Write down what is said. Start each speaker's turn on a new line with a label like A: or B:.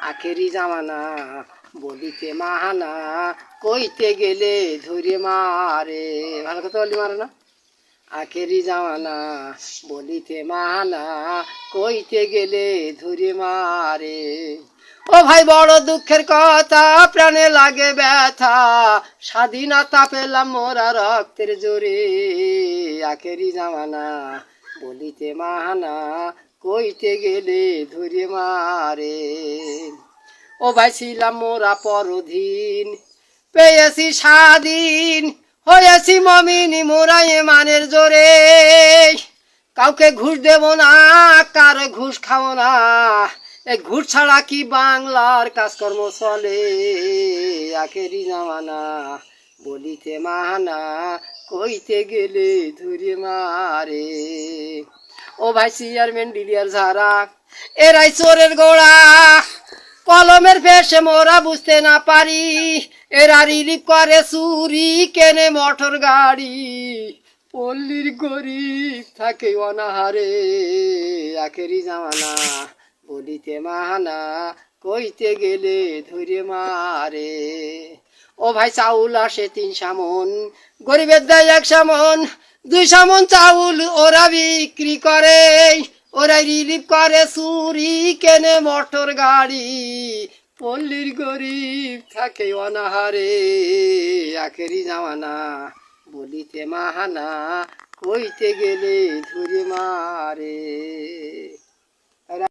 A: আখেরি জামানা বলিতে মাহানা, কইতে গেলে ধরে মারে। ভালো কথা বললি, মারে না? আখেরি জামানা বলিতে মাহানা, কইতে গেলে ধরে মারে। ও ভাই বড় দুঃখের কথা, প্রাণে লাগে ব্যথা, স্বাধীনতা পেলাম মোরা রক্তের জোরে। আখেরি জামানা বলিতে মাহানা, কইতে গেলে ধরে মারে। ও ভাই ছিলাম মোরা পরধীন, পেয়েছি স্বাধীন, হয়েছি মমিনি মোরা মানের জোরে। কাউকে ঘুষ দেব না, কারো ঘুষ খাবো না, এই ঘুষ ছাড়া কি বাংলার কাজকর্ম চলে। আখেরি জামানা বলিতে মাহানা, কইতে গেলে ধরে মারে। ও ভাই চেয়ারম্যান ডিলিয়ার ঝাড়া, এরাই চোরের গোড়া, কলমের ফেসে মোরা বুঝতে না পারি। এরা রিলিফ করে চুরি, কেনে মোটর গাড়ি, পল্লীর গরিব থাকে অনাহারে। আখেরি জামানা বলিতে মাহানা, কইতে গেলে ধরে মারে। ও ভাই চাউল আসে 3 সামন, গরিবের দেয় 1 সামন, 2 সামন চাউল ওরা বিক্রি করে। ওরা রিলিফ করে চুরি, কেনে মোটর গাড়ি, পল্লীর গরিব থাকে অনাহারে। আখেরি জামানা বলিতে মাহানা, কইতে গেলে ধরে মারে।